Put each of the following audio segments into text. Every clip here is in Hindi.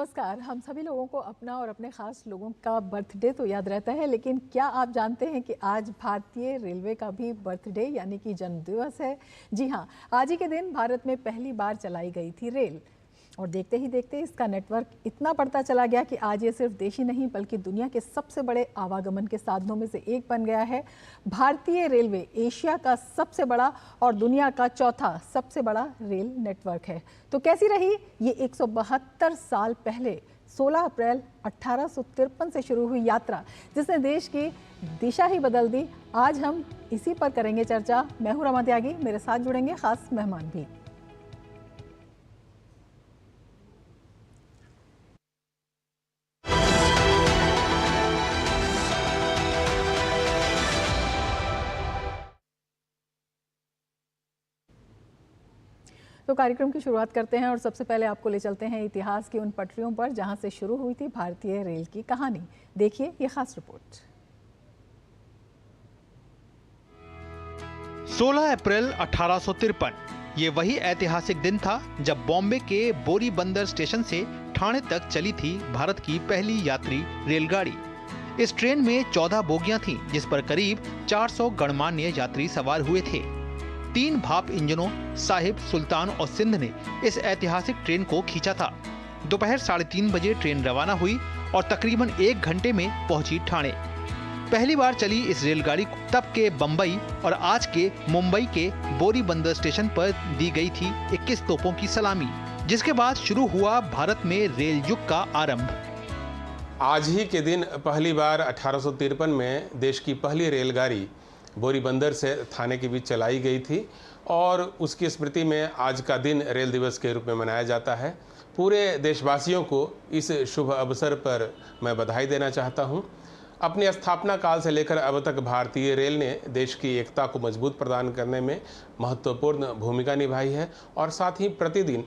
नमस्कार। हम सभी लोगों को अपना और अपने खास लोगों का बर्थडे तो याद रहता है, लेकिन क्या आप जानते हैं कि आज भारतीय रेलवे का भी बर्थडे यानी कि जन्मदिवस है। जी हाँ, आज ही के दिन भारत में पहली बार चलाई गई थी रेल और देखते ही देखते इसका नेटवर्क इतना बढ़ता चला गया कि आज ये सिर्फ देश ही नहीं बल्कि दुनिया के सबसे बड़े आवागमन के साधनों में से एक बन गया है। भारतीय रेलवे एशिया का सबसे बड़ा और दुनिया का चौथा सबसे बड़ा रेल नेटवर्क है। तो कैसी रही ये 172 साल पहले 16 अप्रैल 1853 से शुरू हुई यात्रा, जिसने देश की दिशा ही बदल दी। आज हम इसी पर करेंगे चर्चा। मैं हूं रमा त्यागी, मेरे साथ जुड़ेंगे खास मेहमान भी। तो कार्यक्रम की शुरुआत करते हैं और सबसे पहले आपको ले चलते हैं इतिहास की उन पटरियों पर जहां से शुरू हुई थी भारतीय रेल की कहानी। देखिए ये खास रिपोर्ट। 16 अप्रैल 1853 ये वही ऐतिहासिक दिन था जब बॉम्बे के बोरी बंदर स्टेशन से ठाणे तक चली थी भारत की पहली यात्री रेलगाड़ी। इस ट्रेन में 14 बोगियां थीं, जिस पर करीब 400 गणमान्य यात्री सवार हुए थे। 3 भाप इंजनों साहिब, सुल्तान और सिंध ने इस ऐतिहासिक ट्रेन को खींचा था। दोपहर 3:30 बजे ट्रेन रवाना हुई और तकरीबन 1 घंटे में पहुंची ठाणे। पहली बार चली इस रेलगाड़ी को तब के बंबई और आज के मुंबई के बोरी बंदर स्टेशन पर दी गई थी 21 तोपों की सलामी, जिसके बाद शुरू हुआ भारत में रेल युग का आरंभ। आज ही के दिन पहली बार 1853 में देश की पहली रेलगाड़ी बोरी बंदर से थाने के बीच चलाई गई थी और उसकी स्मृति में आज का दिन रेल दिवस के रूप में मनाया जाता है। पूरे देशवासियों को इस शुभ अवसर पर मैं बधाई देना चाहता हूं। अपनी स्थापना काल से लेकर अब तक भारतीय रेल ने देश की एकता को मजबूत प्रदान करने में महत्वपूर्ण भूमिका निभाई है और साथ ही प्रतिदिन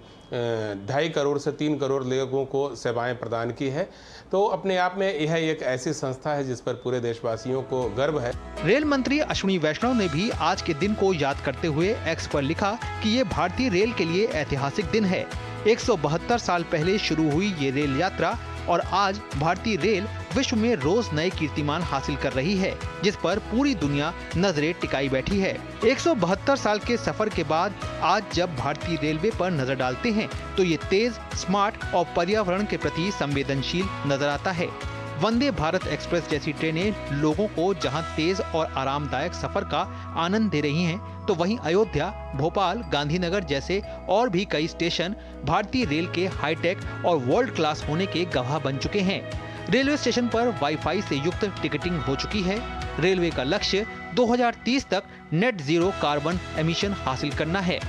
2.5 करोड़ से 3 करोड़ लोगों को सेवाएं प्रदान की है। तो अपने आप में यह एक ऐसी संस्था है जिस पर पूरे देशवासियों को गर्व है। रेल मंत्री अश्विनी वैष्णव ने भी आज के दिन को याद करते हुए एक्स पर लिखा कि ये भारतीय रेल के लिए ऐतिहासिक दिन है। 172 साल पहले शुरू हुई ये रेल यात्रा और आज भारतीय रेल विश्व में रोज नए कीर्तिमान हासिल कर रही है, जिस पर पूरी दुनिया नजरें टिकाई बैठी है। 172 साल के सफर के बाद आज जब भारतीय रेलवे पर नजर डालते हैं तो ये तेज, स्मार्ट और पर्यावरण के प्रति संवेदनशील नजर आता है। वंदे भारत एक्सप्रेस जैसी ट्रेनें लोगों को जहां तेज और आरामदायक सफर का आनंद दे रही हैं, तो वहीं अयोध्या, भोपाल, गांधीनगर जैसे और भी कई स्टेशन भारतीय रेल के हाईटेक और वर्ल्ड क्लास होने के गवाह बन चुके हैं। रेलवे स्टेशन पर वाईफाई से युक्त टिकटिंग हो चुकी है। रेलवे का लक्ष्य 2030 तक नेट जीरो कार्बन एमिशन हासिल करना है।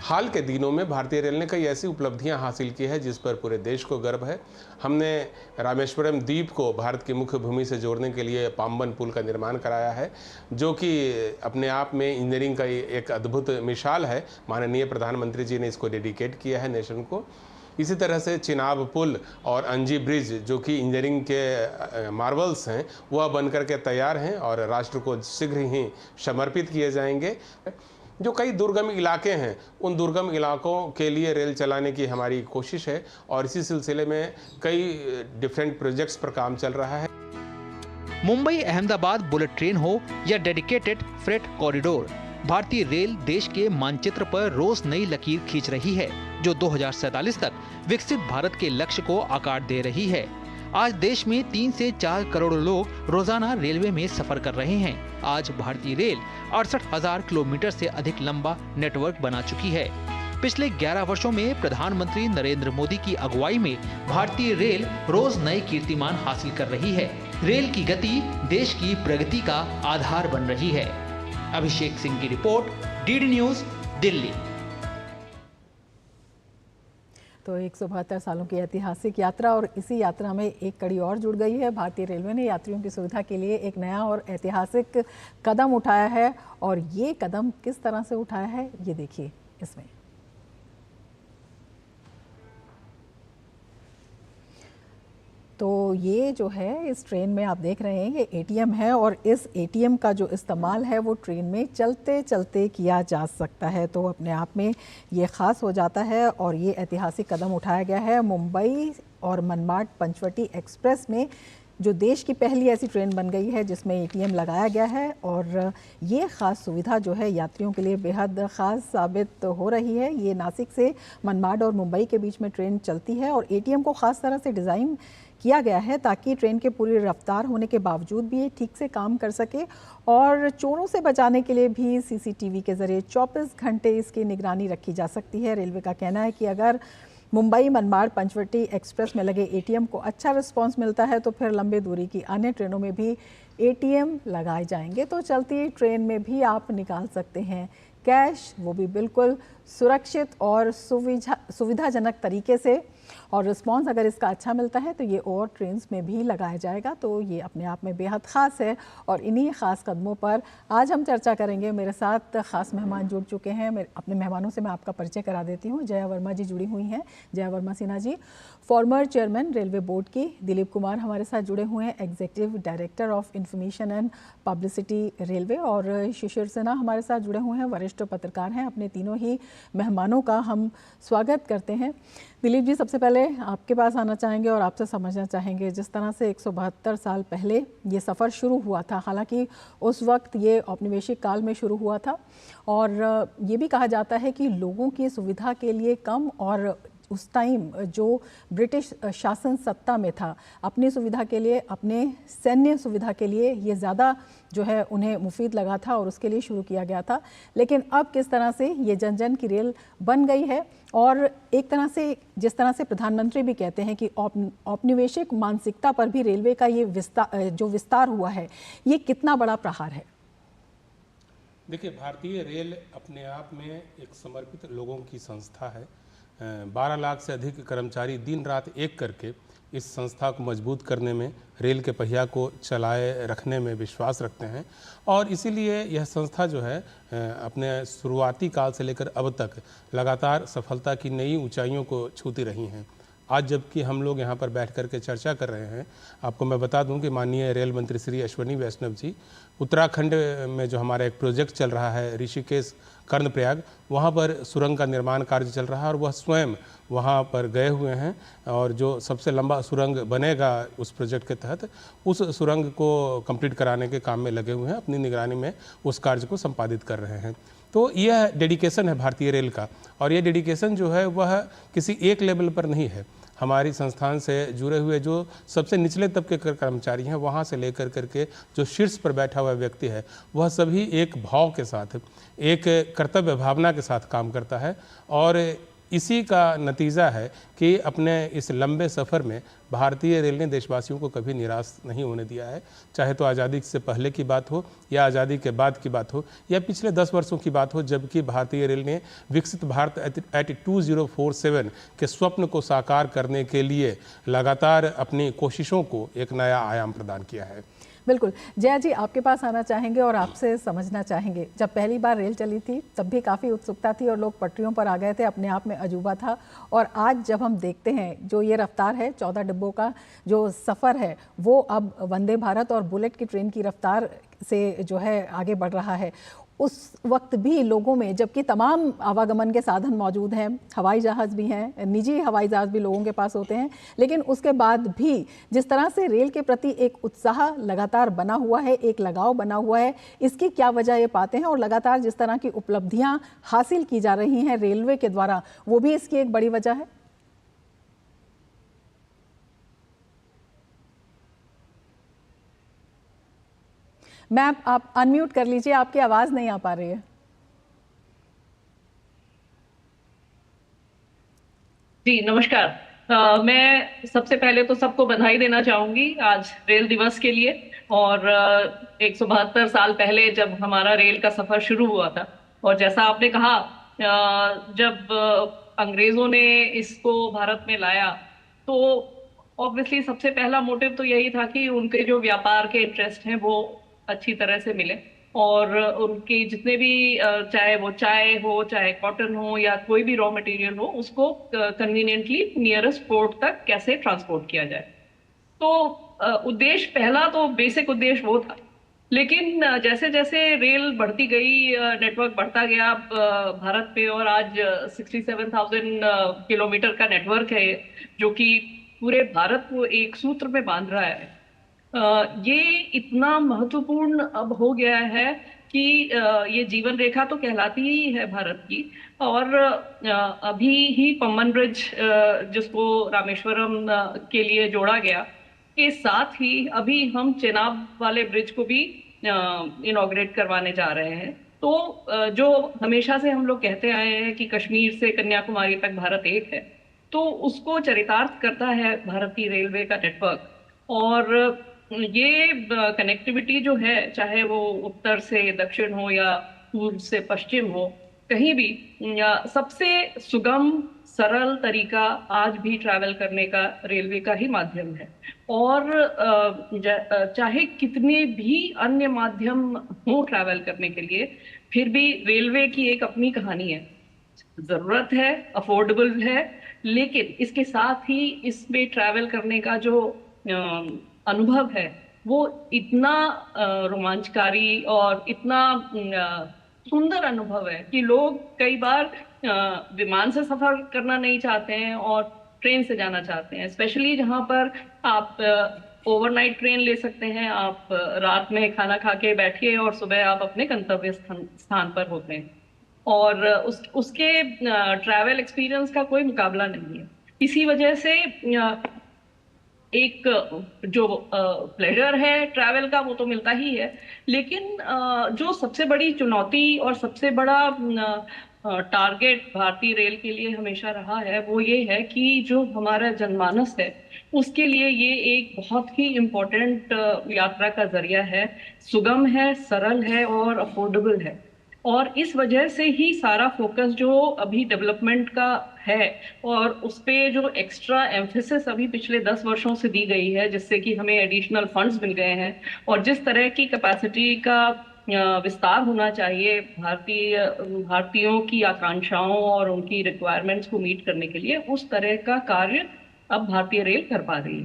हाल के दिनों में भारतीय रेल ने कई ऐसी उपलब्धियां हासिल की है जिस पर पूरे देश को गर्व है। हमने रामेश्वरम द्वीप को भारत की मुख्य भूमि से जोड़ने के लिए पाम्बन पुल का निर्माण कराया है, जो कि अपने आप में इंजीनियरिंग का एक अद्भुत मिसाल है। माननीय प्रधानमंत्री जी ने इसको डेडिकेट किया है नेशन को। इसी तरह से चिनाब पुल और अंजी ब्रिज, जो कि इंजीनियरिंग के मार्वल्स हैं, वह बनकर के तैयार हैं और राष्ट्र को शीघ्र ही समर्पित किए जाएंगे। जो कई दुर्गम इलाके हैं, उन दुर्गम इलाकों के लिए रेल चलाने की हमारी कोशिश है और इसी सिलसिले में कई डिफरेंट प्रोजेक्ट्स पर काम चल रहा है। मुंबई अहमदाबाद बुलेट ट्रेन हो या डेडिकेटेड फ्रेट कॉरिडोर, भारतीय रेल देश के मानचित्र पर रोज नई लकीर खींच रही है, जो 2047 तक विकसित भारत के लक्ष्य को आकार दे रही है। आज देश में 3 से 4 करोड़ लोग रोजाना रेलवे में सफर कर रहे हैं। आज भारतीय रेल 68,000 किलोमीटर से अधिक लंबा नेटवर्क बना चुकी है। पिछले 11 वर्षों में प्रधानमंत्री नरेंद्र मोदी की अगुवाई में भारतीय रेल रोज नए कीर्तिमान हासिल कर रही है। रेल की गति देश की प्रगति का आधार बन रही है। अभिषेक सिंह की रिपोर्ट, डीडी न्यूज, दिल्ली। तो 172 सालों की ऐतिहासिक यात्रा और इसी यात्रा में एक कड़ी और जुड़ गई है। भारतीय रेलवे ने यात्रियों की सुविधा के लिए एक नया और ऐतिहासिक कदम उठाया है और ये कदम किस तरह से उठाया है ये देखिए इसमें। तो तो ये जो है इस ट्रेन में आप देख रहे हैं ये एटीएम है और इस एटीएम का जो इस्तेमाल है वो ट्रेन में चलते चलते किया जा सकता है, तो अपने आप में ये ख़ास हो जाता है। और ये ऐतिहासिक कदम उठाया गया है मुंबई और मनमाड पंचवटी एक्सप्रेस में, जो देश की पहली ऐसी ट्रेन बन गई है जिसमें एटीएम लगाया गया है। और ये ख़ास सुविधा जो है यात्रियों के लिए बेहद ख़ास साबित हो रही है। ये नासिक से मनमाड और मुंबई के बीच में ट्रेन चलती है और एटीएम को ख़ास तरह से डिज़ाइन किया गया है ताकि ट्रेन के पूरी रफ्तार होने के बावजूद भी ये ठीक से काम कर सके। और चोरों से बचाने के लिए भी सीसीटीवी के ज़रिए 24 घंटे इसकी निगरानी रखी जा सकती है। रेलवे का कहना है कि अगर मुंबई मनमाड पंचवटी एक्सप्रेस में लगे एटीएम को अच्छा रिस्पांस मिलता है तो फिर लंबी दूरी की अन्य ट्रेनों में भी एटीएम लगाए जाएंगे, तो चलती ट्रेन में भी आप निकाल सकते हैं कैश, वो भी बिल्कुल सुरक्षित और सुविधाजनक तरीके से। और रिस्पांस अगर इसका अच्छा मिलता है तो ये और ट्रेन्स में भी लगाया जाएगा, तो ये अपने आप में बेहद ख़ास है। और इन्हीं ख़ास कदमों पर आज हम चर्चा करेंगे। मेरे साथ ख़ास मेहमान जुड़ चुके हैं। अपने मेहमानों से मैं आपका परिचय करा देती हूँ। जया वर्मा जी जुड़ी हुई हैं। Jaya Verma Sinha ji former chairman railway board की। दिलीप कुमार हमारे साथ जुड़े हुए हैं, executive director of information and publicity railway. और शिशिर सिन्हा हमारे साथ जुड़े हुए हैं, वरिष्ठ पत्रकार हैं। अपने तीनों ही मेहमानों का हम स्वागत करते हैं। दिलीप जी, सबसे पहले आपके पास आना चाहेंगे और आपसे समझना चाहेंगे, जिस तरह से 172 साल पहले ये सफ़र शुरू हुआ था, हालांकि उस वक्त ये औपनिवेशिक काल में शुरू हुआ था और ये भी कहा जाता है कि लोगों की सुविधा के लिए कम और उस टाइम जो ब्रिटिश शासन सत्ता में था अपनी सुविधा के लिए, अपने सैन्य सुविधा के लिए ये ज़्यादा जो है उन्हें मुफीद लगा था और उसके लिए शुरू किया गया था। लेकिन अब किस तरह से ये जन जन की रेल बन गई है और एक तरह से जिस तरह से प्रधानमंत्री भी कहते हैं कि औपनिवेशिक मानसिकता पर भी रेलवे का ये विस्तार हुआ है, ये कितना बड़ा प्रहार है? देखिए, भारतीय रेल अपने आप में एक समर्पित लोगों की संस्था है। 12 लाख से अधिक कर्मचारी दिन रात एक करके इस संस्था को मजबूत करने में, रेल के पहिया को चलाए रखने में विश्वास रखते हैं और इसीलिए यह संस्था जो है अपने शुरुआती काल से लेकर अब तक लगातार सफलता की नई ऊंचाइयों को छूती रही हैं। आज जबकि हम लोग यहाँ पर बैठ कर के चर्चा कर रहे हैं, आपको मैं बता दूं कि माननीय रेल मंत्री श्री अश्विनी वैष्णव जी उत्तराखंड में जो हमारा एक प्रोजेक्ट चल रहा है ऋषिकेश कर्णप्रयाग, वहाँ पर सुरंग का निर्माण कार्य चल रहा है और वह स्वयं वहाँ पर गए हुए हैं और जो सबसे लंबा सुरंग बनेगा उस प्रोजेक्ट के तहत, उस सुरंग को कंप्लीट कराने के काम में लगे हुए हैं, अपनी निगरानी में उस कार्य को संपादित कर रहे हैं। तो यह डेडिकेशन है भारतीय रेल का और यह डेडिकेशन जो है वह किसी एक लेवल पर नहीं है। हमारी संस्थान से जुड़े हुए जो सबसे निचले तबके के कर्मचारी हैं, वहाँ से लेकर करके जो शीर्ष पर बैठा हुआ व्यक्ति है, वह सभी एक भाव के साथ, एक कर्तव्य भावना के साथ काम करता है और इसी का नतीजा है कि अपने इस लंबे सफ़र में भारतीय रेल ने देशवासियों को कभी निराश नहीं होने दिया है। चाहे तो आज़ादी से पहले की बात हो या आज़ादी के बाद की बात हो या पिछले 10 वर्षों की बात हो, जबकि भारतीय रेल ने विकसित भारत एट 2047 के स्वप्न को साकार करने के लिए लगातार अपनी कोशिशों को एक नया आयाम प्रदान किया है। बिल्कुल। जया जी, आपके पास आना चाहेंगे और आपसे समझना चाहेंगे, जब पहली बार रेल चली थी तब भी काफ़ी उत्सुकता थी और लोग पटरियों पर आ गए थे, अपने आप में अजूबा था। और आज जब हम देखते हैं जो ये रफ्तार है, 14 डिब्बों का जो सफ़र है, वो अब वंदे भारत और बुलेट की ट्रेन की रफ्तार से जो है आगे बढ़ रहा है। उस वक्त भी लोगों में, जबकि तमाम आवागमन के साधन मौजूद हैं, हवाई जहाज़ भी हैं, निजी हवाई जहाज़ भी लोगों के पास होते हैं, लेकिन उसके बाद भी जिस तरह से रेल के प्रति एक उत्साह लगातार बना हुआ है, एक लगाव बना हुआ है, इसकी क्या वजह ये पाते हैं? और लगातार जिस तरह की उपलब्धियां हासिल की जा रही हैं रेलवे के द्वारा, वो भी इसकी एक बड़ी वजह है। मैम, आप अनम्यूट कर लीजिए, आपकी आवाज़ नहीं आ पा रही है। जी नमस्कार। मैं सबसे पहले तो सबको बधाई देना चाहूंगी आज रेल दिवस के लिए। और 172 साल पहले जब हमारा रेल का सफर शुरू हुआ था और जैसा आपने कहा, जब अंग्रेजों ने इसको भारत में लाया तो ऑब्वियसली सबसे पहला मोटिव तो यही था कि उनके जो व्यापार के इंटरेस्ट हैं वो अच्छी तरह से मिले और उनकी जितने भी चाहे वो चाय हो, चाहे कॉटन हो या कोई भी रॉ मटेरियल हो, उसको कन्वीनियंटली नियरेस्ट पोर्ट तक कैसे ट्रांसपोर्ट किया जाए। तो उद्देश्य पहला तो बेसिक उद्देश्य वो था। लेकिन जैसे जैसे रेल बढ़ती गई, नेटवर्क बढ़ता गया भारत पे, और आज 67,000 किलोमीटर का नेटवर्क है जो कि पूरे भारत को एक सूत्र में बांध रहा है। ये इतना महत्वपूर्ण अब हो गया है कि ये जीवन रेखा तो कहलाती ही है भारत की। और अभी ही पम्बन ब्रिज, जिसको रामेश्वरम के लिए जोड़ा गया, के साथ ही अभी हम चेनाब वाले ब्रिज को भी इनॉग्रेट करवाने जा रहे हैं। तो जो हमेशा से हम लोग कहते आए हैं कि कश्मीर से कन्याकुमारी तक भारत एक है, तो उसको चरितार्थ करता है भारतीय रेलवे का नेटवर्क। और ये कनेक्टिविटी जो है, चाहे वो उत्तर से दक्षिण हो या पूर्व से पश्चिम हो, कहीं भी सबसे सुगम सरल तरीका आज भी ट्रैवल करने का रेलवे का ही माध्यम है। और चाहे कितने भी अन्य माध्यम हो ट्रैवल करने के लिए, फिर भी रेलवे की एक अपनी कहानी है। जरूरत है, अफोर्डेबल है, लेकिन इसके साथ ही इसमें ट्रैवल करने का जो अनुभव है वो इतना रोमांचकारी और इतना सुंदर अनुभव है कि लोग कई बार विमान से सफर करना नहीं चाहते हैं और ट्रेन से जाना चाहते हैं। स्पेशली जहां पर आप ओवरनाइट ट्रेन ले सकते हैं, आप रात में खाना खा के बैठिए और सुबह आप अपने गंतव्य स्थान पर होते हैं। और उसके ट्रैवल एक्सपीरियंस का कोई मुकाबला नहीं है। इसी वजह से एक जो प्लेजर है ट्रैवल का वो तो मिलता ही है, लेकिन जो सबसे बड़ी चुनौती और सबसे बड़ा टारगेट भारतीय रेल के लिए हमेशा रहा है वो ये है कि जो हमारा जनमानस है उसके लिए ये एक बहुत ही इम्पोर्टेंट यात्रा का जरिया है। सुगम है, सरल है और अफोर्डेबल है। और इस वजह से ही सारा फोकस जो अभी डेवलपमेंट का है और उस पे जो एक्स्ट्रा एम्फेसिस अभी पिछले 10 वर्षों से दी गई है, जिससे कि हमें एडिशनल फंड्स मिल गए हैं, और जिस तरह की कैपेसिटी का विस्तार होना चाहिए भारतीयों की आकांक्षाओं और उनकी रिक्वायरमेंट्स को मीट करने के लिए, उस तरह का कार्य अब भारतीय रेल कर पा रही है।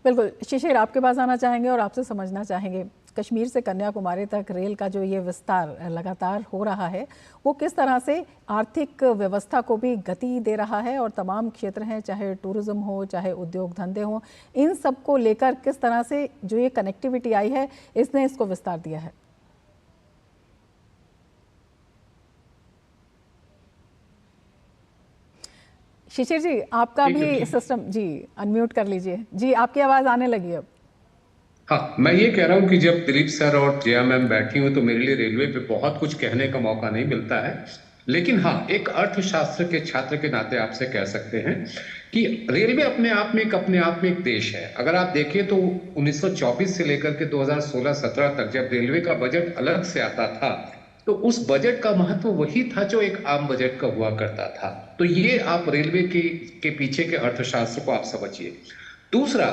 बिल्कुल शिशिर, आपके पास आना चाहेंगे और आपसे समझना चाहेंगे कश्मीर से कन्याकुमारी तक रेल का जो ये विस्तार लगातार हो रहा है वो किस तरह से आर्थिक व्यवस्था को भी गति दे रहा है, और तमाम क्षेत्र हैं, चाहे टूरिज्म हो, चाहे उद्योग धंधे हो, इन सब को लेकर किस तरह से जो ये कनेक्टिविटी आई है इसने इसको विस्तार दिया है। शिशिर जी, आपका भी सिस्टम जी अनम्यूट कर लीजिए। जी, आपकी आवाज आने लगी अब। हाँ, मैं ये कह रहा हूँ कि जब दिलीप सर और जया मैम बैठी हुई तो मेरे लिए रेलवे पे बहुत कुछ कहने का मौका नहीं मिलता है, लेकिन हाँ, एक अर्थशास्त्र के छात्र के नाते आपसे कह सकते हैं कि रेलवे अपने आप में एक देश है। अगर आप देखें तो 1924 से लेकर के 2016-17 तक जब रेलवे का बजट अलग से आता था तो उस बजट का महत्व वही था जो एक आम बजट का हुआ करता था। तो ये आप रेलवे के पीछे के अर्थशास्त्र को आप समझिए। दूसरा,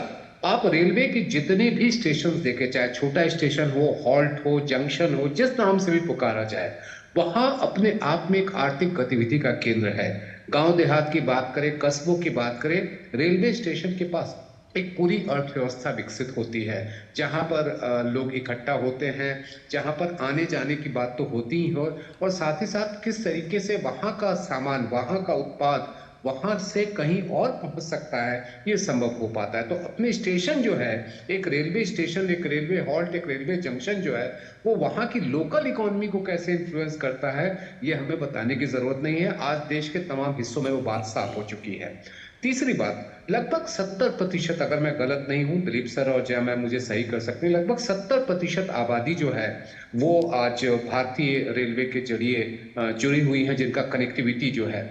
आप रेलवे के जितने भी स्टेशन देखे, चाहे छोटा स्टेशन हो, हॉल्ट हो, जंक्शन हो, जिस नाम से भी पुकारा जाए, वहां अपने आप में एक आर्थिक गतिविधि का केंद्र है। गांव देहात की बात करें, कस्बों की बात करें, रेलवे स्टेशन के पास एक पूरी अर्थव्यवस्था विकसित होती है, जहां पर लोग इकट्ठा होते हैं, जहां पर आने जाने की बात तो होती ही हो, और साथ ही साथ किस तरीके से वहां का सामान, वहां का उत्पाद वहां से कहीं और पहुंच सकता है, ये संभव हो पाता है। तो अपने स्टेशन जो है, एक रेलवे स्टेशन, एक रेलवे हॉल्ट, एक रेलवे जंक्शन जो है, वो वहां की लोकल इकोनॉमी को कैसे इन्फ्लुएंस करता है, ये हमें बताने की जरूरत नहीं है। आज देश के तमाम हिस्सों में वो बात साफ हो चुकी है। तीसरी बात, लगभग 70%, अगर मैं गलत नहीं हूं, दिलीप सर और जया मैम मुझे सही कर सकते हैं, लगभग 70% आबादी जो है वो आज भारतीय रेलवे के जरिए जुड़ी हुई है, जिनका कनेक्टिविटी जो है।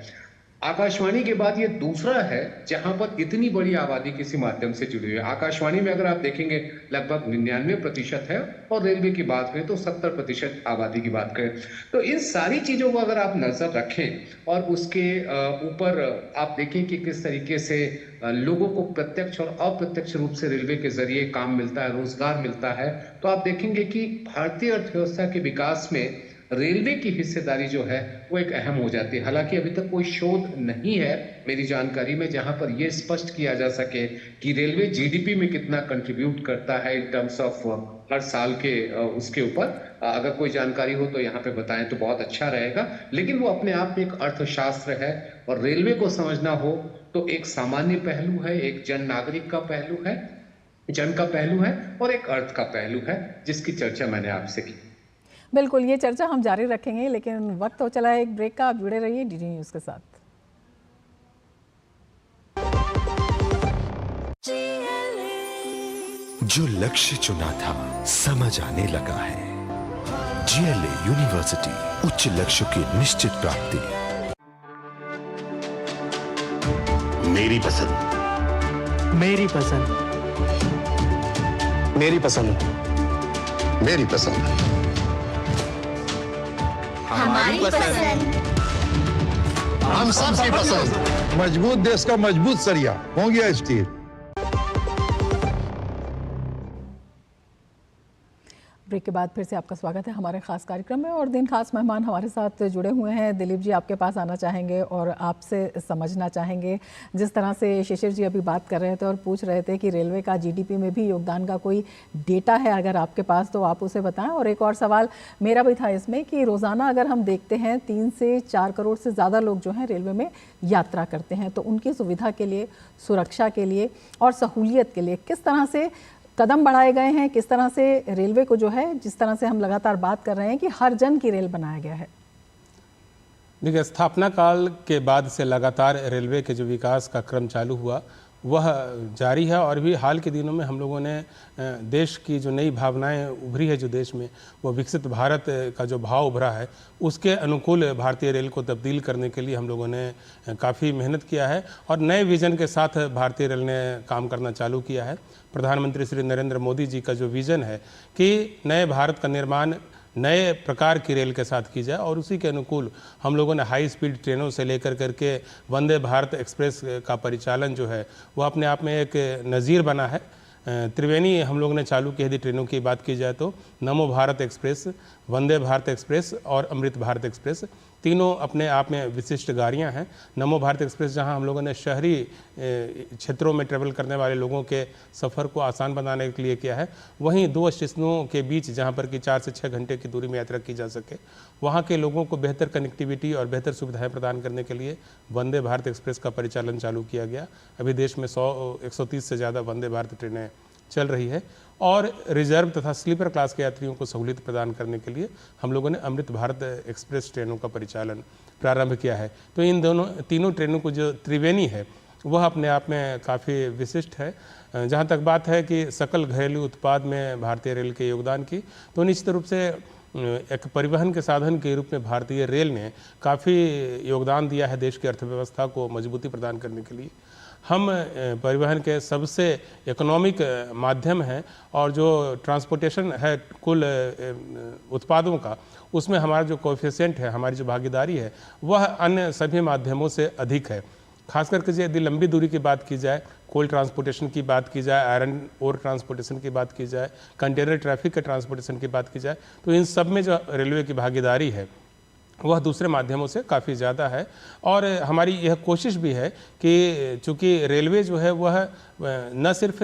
आकाशवाणी के बाद ये दूसरा है जहां पर इतनी बड़ी आबादी किसी माध्यम से जुड़ी हुई है। आकाशवाणी में अगर आप देखेंगे लगभग 99% है, और रेलवे की बात करें तो 70% आबादी की बात करें। तो इन सारी चीजों को अगर आप नजर रखें और उसके ऊपर आप देखें कि किस तरीके से लोगों को प्रत्यक्ष और अप्रत्यक्ष रूप से रेलवे के जरिए काम मिलता है, रोजगार मिलता है, तो आप देखेंगे कि भारतीय अर्थव्यवस्था के विकास में रेलवे की हिस्सेदारी जो है वो एक अहम हो जाती है। हालांकि अभी तक कोई शोध नहीं है मेरी जानकारी में जहां पर यह स्पष्ट किया जा सके कि रेलवे जीडीपी में कितना कंट्रीब्यूट करता है इन टर्म्स ऑफ हर साल के उसके ऊपर। अगर कोई जानकारी हो तो यहाँ पे बताएं तो बहुत अच्छा रहेगा। लेकिन वो अपने आप में एक अर्थशास्त्र है और रेलवे को समझना हो तो एक सामान्य पहलू है, एक जन नागरिक का पहलू है, जन का पहलू है और एक अर्थ का पहलू है, जिसकी चर्चा मैंने आपसे की। बिल्कुल, ये चर्चा हम जारी रखेंगे, लेकिन वक्त हो चला है एक ब्रेक का। आप जुड़े रहिए डीडी न्यूज़ के साथ। जो लक्ष्य चुना था समझ आने लगा है। जीएलए यूनिवर्सिटी, उच्च लक्ष्य की निश्चित प्राप्ति। मेरी पसंद, मेरी पसंद, मेरी पसंद, मेरी पसंद, हमारी पसंद, हम सबकी पसंद। मजबूत देश का मजबूत सरिया हो गया स्टील। ब्रेक के बाद फिर से आपका स्वागत है हमारे ख़ास कार्यक्रम में। और दिन खास मेहमान हमारे साथ जुड़े हुए हैं। दिलीप जी, आपके पास आना चाहेंगे और आपसे समझना चाहेंगे, जिस तरह से शिशिर जी अभी बात कर रहे थे और पूछ रहे थे कि रेलवे का जीडीपी में भी योगदान का कोई डेटा है अगर आपके पास तो आप उसे बताएं। और एक और सवाल मेरा भी था इसमें कि रोज़ाना अगर हम देखते हैं 3 से 4 करोड़ से ज़्यादा लोग जो हैं रेलवे में यात्रा करते हैं, तो उनकी सुविधा के लिए, सुरक्षा के लिए और सहूलियत के लिए किस तरह से कदम बढ़ाए गए हैं, किस तरह से रेलवे को जो है, जिस तरह से हम लगातार बात कर रहे हैं कि हर जन की रेल बनाया गया है? देखिए, स्थापना काल के बाद से लगातार रेलवे के जो विकास का क्रम चालू हुआ वह जारी है। और भी हाल के दिनों में हम लोगों ने देश की जो नई भावनाएं उभरी है जो देश में, वो विकसित भारत का जो भाव उभरा है उसके अनुकूल भारतीय रेल को तब्दील करने के लिए हम लोगों ने काफ़ी मेहनत किया है और नए विज़न के साथ भारतीय रेल ने काम करना चालू किया है। प्रधानमंत्री श्री नरेंद्र मोदी जी का जो विज़न है कि नए भारत का निर्माण नए प्रकार की रेल के साथ की जाए और उसी के अनुकूल हम लोगों ने हाई स्पीड ट्रेनों से लेकर करके वंदे भारत एक्सप्रेस का परिचालन जो है वो अपने आप में एक नज़ीर बना है। त्रिवेणी हम लोगों ने चालू की, यदि ट्रेनों की बात की जाए तो नमो भारत एक्सप्रेस, वंदे भारत एक्सप्रेस और अमृत भारत एक्सप्रेस, तीनों अपने आप में विशिष्ट गाड़ियां हैं। नमो भारत एक्सप्रेस जहां हम लोगों ने शहरी क्षेत्रों में ट्रेवल करने वाले लोगों के सफ़र को आसान बनाने के लिए किया है, वहीं 2 स्टेशनों के बीच जहां पर कि 4 से 6 घंटे की दूरी में यात्रा की जा सके, वहां के लोगों को बेहतर कनेक्टिविटी और बेहतर सुविधाएं प्रदान करने के लिए वंदे भारत एक्सप्रेस का परिचालन चालू किया गया। अभी देश में 130 से ज़्यादा वंदे भारत ट्रेनें चल रही है और रिजर्व तथा स्लीपर क्लास के यात्रियों को सहूलियत प्रदान करने के लिए हम लोगों ने अमृत भारत एक्सप्रेस ट्रेनों का परिचालन प्रारंभ किया है। तो इन तीनों ट्रेनों को जो त्रिवेणी है वह अपने आप में काफ़ी विशिष्ट है। जहाँ तक बात है कि सकल घरेलू उत्पाद में भारतीय रेल के योगदान की, तो निश्चित रूप से एक परिवहन के साधन के रूप में भारतीय रेल ने काफ़ी योगदान दिया है देश की अर्थव्यवस्था को मजबूती प्रदान करने के लिए। हम परिवहन के सबसे इकोनॉमिक माध्यम हैं और जो ट्रांसपोर्टेशन है कुल उत्पादों का, उसमें हमारा जो कोएफिशिएंट है, हमारी जो भागीदारी है, वह अन्य सभी माध्यमों से अधिक है। खास करके यदि लंबी दूरी की बात की जाए, कोल ट्रांसपोर्टेशन की बात की जाए, आयरन ओर ट्रांसपोर्टेशन की बात की जाए, कंटेनर ट्रैफिक के ट्रांसपोर्टेशन की बात की जाए, तो इन सब में जो रेलवे की भागीदारी है वह दूसरे माध्यमों से काफ़ी ज़्यादा है। और हमारी यह कोशिश भी है कि चूँकि रेलवे जो है वह न सिर्फ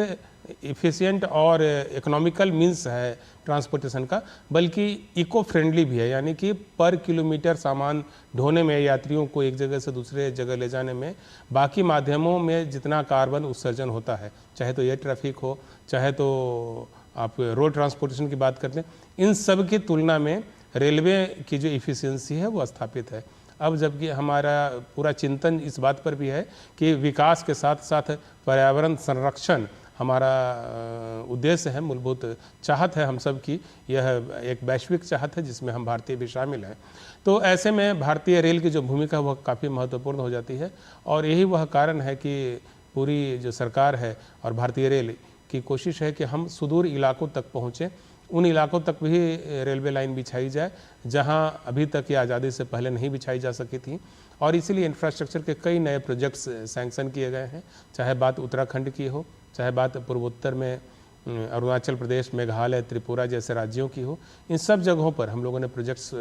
इफ़िशियंट और इकोनॉमिकल मींस है ट्रांसपोर्टेशन का, बल्कि इको फ्रेंडली भी है। यानी कि पर किलोमीटर सामान ढोने में, यात्रियों को एक जगह से दूसरे जगह ले जाने में बाकी माध्यमों में जितना कार्बन उत्सर्जन होता है, चाहे तो एयर ट्रैफिक हो, चाहे तो आप रोड ट्रांसपोर्टेशन की बात करते हैं, इन सब की तुलना में रेलवे की जो इफ़िशियंसी है वो स्थापित है। अब जबकि हमारा पूरा चिंतन इस बात पर भी है कि विकास के साथ साथ पर्यावरण संरक्षण हमारा उद्देश्य है, मूलभूत चाहत है हम सब की, यह एक वैश्विक चाहत है जिसमें हम भारतीय भी शामिल हैं। तो ऐसे में भारतीय रेल की जो भूमिका वह काफ़ी महत्वपूर्ण हो जाती है और यही वह कारण है कि पूरी जो सरकार है और भारतीय रेल की कोशिश है कि हम सुदूर इलाकों तक पहुँचें, उन इलाकों तक भी रेलवे लाइन बिछाई जाए जहां अभी तक ये आज़ादी से पहले नहीं बिछाई जा सकी थी। और इसीलिए इंफ्रास्ट्रक्चर के कई नए प्रोजेक्ट्स सैंक्शन किए गए हैं, चाहे बात उत्तराखंड की हो, चाहे बात पूर्वोत्तर में अरुणाचल प्रदेश, मेघालय, त्रिपुरा जैसे राज्यों की हो, इन सब जगहों पर हम लोगों ने प्रोजेक्ट्स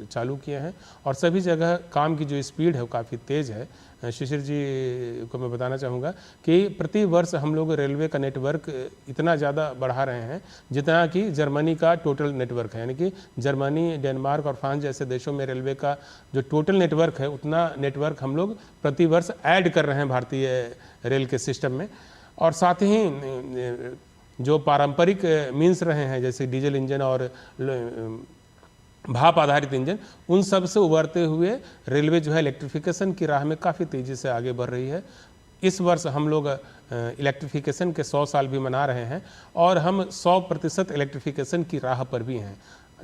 चालू किए हैं और सभी जगह काम की जो स्पीड है वो काफ़ी तेज़ है। शिशिर जी को मैं बताना चाहूँगा कि प्रति वर्ष हम लोग रेलवे का नेटवर्क इतना ज़्यादा बढ़ा रहे हैं जितना कि जर्मनी का टोटल नेटवर्क है, यानी कि जर्मनी, डेनमार्क और फ्रांस जैसे देशों में रेलवे का जो टोटल नेटवर्क है उतना नेटवर्क हम लोग प्रति वर्ष ऐड कर रहे हैं भारतीय रेल के सिस्टम में। और साथ ही जो पारंपरिक मीन्स रहे हैं जैसे डीजल इंजन और भाप आधारित इंजन, उन सब से उभरते हुए रेलवे जो है इलेक्ट्रिफिकेशन की राह में काफ़ी तेज़ी से आगे बढ़ रही है। इस वर्ष हम लोग इलेक्ट्रिफिकेशन के 100 साल भी मना रहे हैं और हम 100% इलेक्ट्रिफिकेशन की राह पर भी हैं।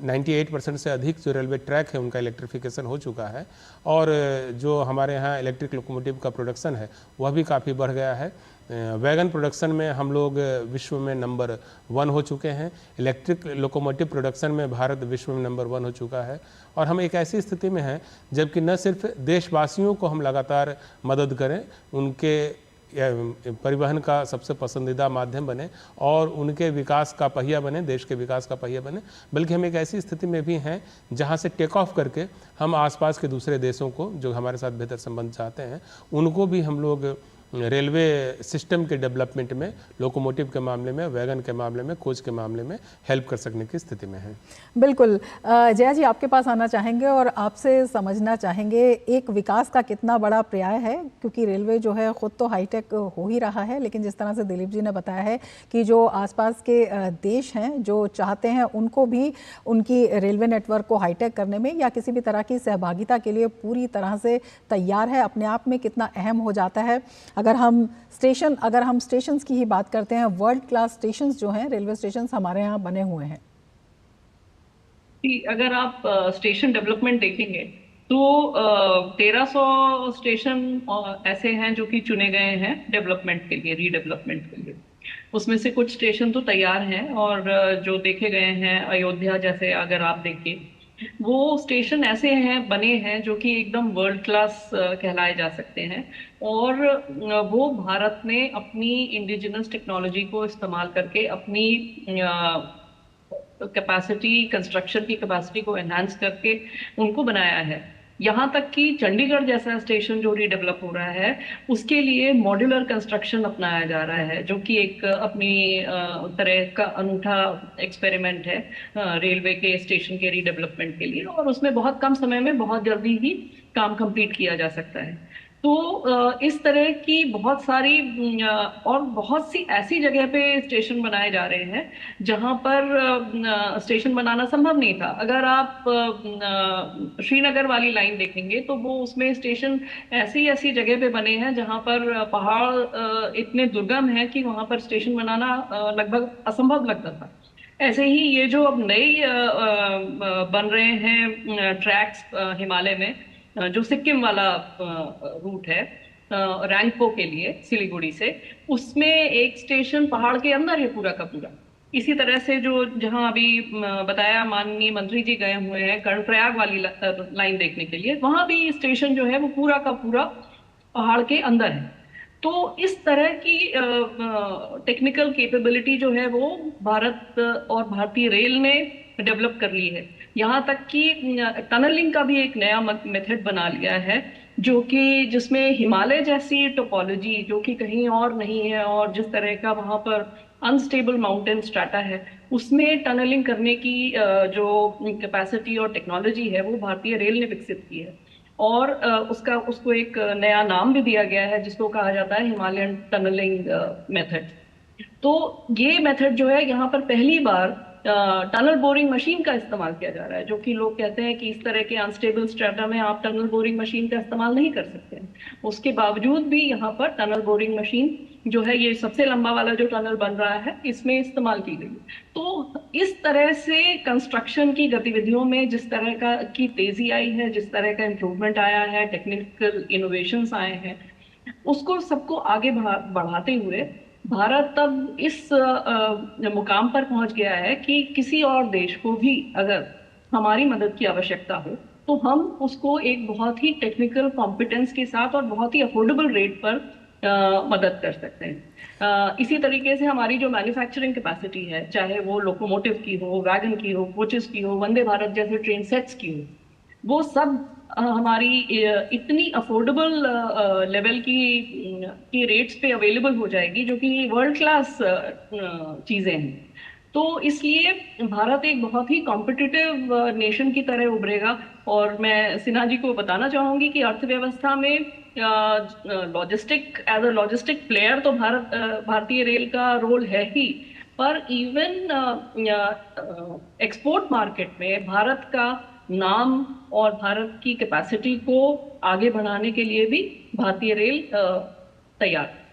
98% से अधिक जो रेलवे ट्रैक है उनका इलेक्ट्रिफिकेशन हो चुका है और जो हमारे यहाँ इलेक्ट्रिक लोकोमोटिव का प्रोडक्शन है वह भी काफ़ी बढ़ गया है। वैगन प्रोडक्शन में हम लोग विश्व में नंबर 1 हो चुके हैं। इलेक्ट्रिक लोकोमोटिव प्रोडक्शन में भारत विश्व में नंबर 1 हो चुका है और हम एक ऐसी स्थिति में हैं जबकि न सिर्फ देशवासियों को हम लगातार मदद करें, उनके परिवहन का सबसे पसंदीदा माध्यम बने और उनके विकास का पहिया बने, देश के विकास का पहिया बने, बल्कि हम एक ऐसी स्थिति में भी हैं जहां से टेक ऑफ करके हम आसपास के दूसरे देशों को जो हमारे साथ बेहतर संबंध चाहते हैं उनको भी हम लोग रेलवे सिस्टम के डेवलपमेंट में, लोकोमोटिव के मामले में, वैगन के मामले में, कोच के मामले में हेल्प कर सकने की स्थिति में है। बिल्कुल। जया जी आपके पास आना चाहेंगे और आपसे समझना चाहेंगे एक विकास का कितना बड़ा पर्याय है, क्योंकि रेलवे जो है ख़ुद तो हाईटेक हो ही रहा है, लेकिन जिस तरह से दिलीप जी ने बताया है कि जो आसपास के देश हैं जो चाहते हैं उनको भी उनकी रेलवे नेटवर्क को हाईटेक करने में या किसी भी तरह की सहभागिता के लिए पूरी तरह से तैयार है, अपने आप में कितना अहम हो जाता है। अगर हम स्टेशंस की ही बात करते हैं, वर्ल्ड क्लास स्टेशंस जो हैं, रेलवे स्टेशंस हमारे यहाँ बने हुए हैं। अगर आप स्टेशन डेवलपमेंट देखेंगे तो 1300 स्टेशन ऐसे हैं जो कि चुने गए हैं डेवलपमेंट के लिए, रीडेवलपमेंट के लिए। उसमें से कुछ स्टेशन तो तैयार हैं और जो देखे गए हैं अयोध्या जैसे, अगर आप देखिए वो स्टेशन ऐसे हैं, बने हैं जो कि एकदम वर्ल्ड क्लास कहलाए जा सकते हैं और वो भारत ने अपनी इंडिजिनस टेक्नोलॉजी को इस्तेमाल करके अपनी कैपेसिटी, कंस्ट्रक्शन की कैपेसिटी को एनहांस करके उनको बनाया है। यहाँ तक कि चंडीगढ़ जैसा स्टेशन जो रीडेवलप हो रहा है उसके लिए मॉड्यूलर कंस्ट्रक्शन अपनाया जा रहा है, जो कि एक अपनी तरह का अनूठा एक्सपेरिमेंट है रेलवे के स्टेशन के रीडेवलपमेंट के लिए, और उसमें बहुत कम समय में बहुत जल्दी ही काम कंप्लीट किया जा सकता है। तो इस तरह की बहुत सारी और बहुत सी ऐसी जगह पे स्टेशन बनाए जा रहे हैं जहां पर स्टेशन बनाना संभव नहीं था। अगर आप श्रीनगर वाली लाइन देखेंगे तो वो उसमें स्टेशन ऐसी जगह पे बने हैं जहां पर पहाड़ इतने दुर्गम हैं कि वहां पर स्टेशन बनाना लगभग असंभव लगता था। ऐसे ही ये जो अब नए बन रहे हैं ट्रैक्स हिमालय में, जो सिक्किम वाला रूट है रैंगपो के लिए सिलीगुड़ी से, उसमें एक स्टेशन पहाड़ के अंदर है पूरा का पूरा। इसी तरह से जो जहां अभी बताया माननीय मंत्री जी गए हुए हैं कर्णप्रयाग वाली लाइन देखने के लिए, वहां भी स्टेशन जो है वो पूरा का पूरा पहाड़ के अंदर है। तो इस तरह की टेक्निकल कैपेबिलिटी जो है वो भारत और भारतीय रेल ने डेवलप कर ली है। यहाँ तक कि टनलिंग का भी एक नया मेथड बना लिया है, जो कि जिसमें हिमालय जैसी टोपोलॉजी जो कि कहीं और नहीं है, और जिस तरह का वहाँ पर अनस्टेबल माउंटेन स्ट्रेटा है, उसमें टनलिंग करने की जो कैपेसिटी और टेक्नोलॉजी है वो भारतीय रेल ने विकसित की है। और उसको एक नया नाम भी दिया गया है जिसको कहा जाता है हिमालयन टनलिंग मेथड। तो ये मेथड जो है यहाँ पर पहली बार टनल बोरिंग मशीन का इस्तेमाल किया जा रहा है, जो कि लोग कहते हैं कि इस तरह के अनस्टेबल स्ट्रेटा में आप टनल बोरिंग मशीन का इस्तेमाल नहीं कर सकते हैं। उसके बावजूद भी यहाँ पर टनल बोरिंग मशीन जो है, ये सबसे लंबा वाला जो टनल बन रहा है, इसमें इस्तेमाल की गई। तो इस तरह से कंस्ट्रक्शन की गतिविधियों में जिस तरह की तेजी आई है, जिस तरह का इम्प्रूवमेंट आया है, टेक्निकल इनोवेशंस आए हैं, उसको सबको आगे बढ़ाते हुए भारत तब इस मुकाम पर पहुंच गया है कि किसी और देश को भी अगर हमारी मदद की आवश्यकता हो तो हम उसको एक बहुत ही टेक्निकल कॉम्पिटेंस के साथ और बहुत ही अफोर्डेबल रेट पर मदद कर सकते हैं। इसी तरीके से हमारी जो मैन्युफैक्चरिंग कैपेसिटी है, चाहे वो लोकोमोटिव की हो, वैगन की हो, कोचेस की हो, वंदे भारत जैसे ट्रेन सेट्स की हो, वो सब हमारी इतनी अफोर्डेबल लेवल की रेट्स पे अवेलेबल हो जाएगी, जो कि वर्ल्ड क्लास चीज़ें हैं। तो इसलिए भारत एक बहुत ही कॉम्पिटिटिव नेशन की तरह उभरेगा। और मैं सिन्हा जी को बताना चाहूँगी कि अर्थव्यवस्था में एज अ लॉजिस्टिक प्लेयर तो भारतीय रेल का रोल है ही, पर इवन एक्सपोर्ट मार्केट में भारत का नाम और भारत की कैपेसिटी को आगे बढ़ाने के लिए भी भारतीय रेल तैयार है।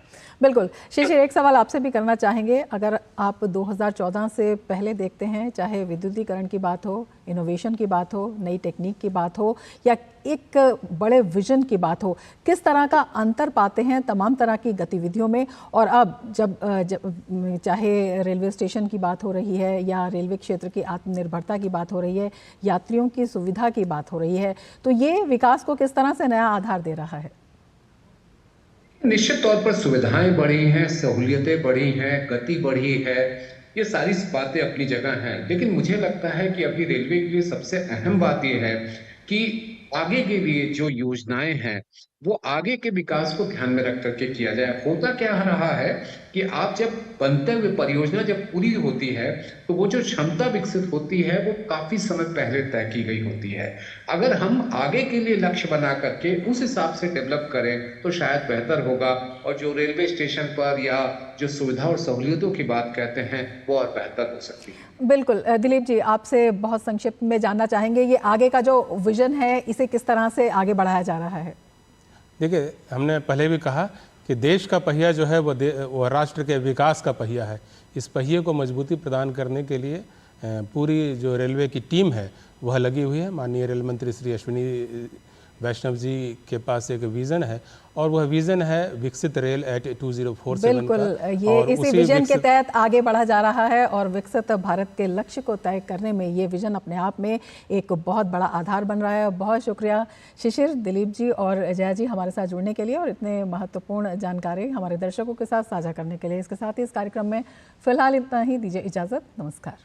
बिल्कुल। शिशिर, एक सवाल आपसे भी करना चाहेंगे। अगर आप 2014 से पहले देखते हैं, चाहे विद्युतीकरण की बात हो, इनोवेशन की बात हो, नई टेक्निक की बात हो, या एक बड़े विजन की बात हो, किस तरह का अंतर पाते हैं तमाम तरह की गतिविधियों में? और अब जब चाहे रेलवे स्टेशन की बात हो रही है या रेलवे क्षेत्र की आत्मनिर्भरता की बात हो रही है, यात्रियों की सुविधा की बात हो रही है, तो ये विकास को किस तरह से नया आधार दे रहा है? निश्चित तौर पर सुविधाएं बढ़ी हैं, सहूलियतें बढ़ी हैं, गति बढ़ी है, ये सारी बातें अपनी जगह हैं। लेकिन मुझे लगता है कि अभी रेलवे के लिए सबसे अहम बात यह है कि आगे के लिए जो योजनाएं हैं वो आगे के विकास को ध्यान में रख करके किया जाए। होता क्या रहा है कि आप जब बनते हुए परियोजना जब पूरी होती है तो वो जो क्षमता विकसित होती है वो काफी समय पहले तय की गई होती है। अगर हम आगे के लिए लक्ष्य बना करके उस हिसाब से डेवलप करें तो शायद बेहतर होगा, और जो रेलवे स्टेशन पर या जो सुविधा और सहूलियतों की बात कहते हैं वो और बेहतर हो सकती है। बिल्कुल। दिलीप जी, आपसे बहुत संक्षिप्त में जानना चाहेंगे, ये आगे का जो विजन है इसे किस तरह से आगे बढ़ाया जा रहा है? देखिए, हमने पहले भी कहा कि देश का पहिया जो है वो राष्ट्र के विकास का पहिया है। इस पहिए को मजबूती प्रदान करने के लिए पूरी जो रेलवे की टीम है वह लगी हुई है। माननीय रेल मंत्री श्री अश्विनी वैष्णव जी के पास एक विज़न है, और वह विज़न है विकसित रेल एट 2047 बिल्कुल, ये इसी विजन के तहत आगे बढ़ा जा रहा है और विकसित भारत के लक्ष्य को तय करने में ये विजन अपने आप में एक बहुत बड़ा आधार बन रहा है। बहुत शुक्रिया शिशिर, दिलीप जी और जया जी हमारे साथ जुड़ने के लिए और इतने महत्वपूर्ण जानकारी हमारे दर्शकों के साथ साझा करने के लिए। इसके साथ ही इस कार्यक्रम में फिलहाल इतना ही। दीजिए इजाज़त। नमस्कार।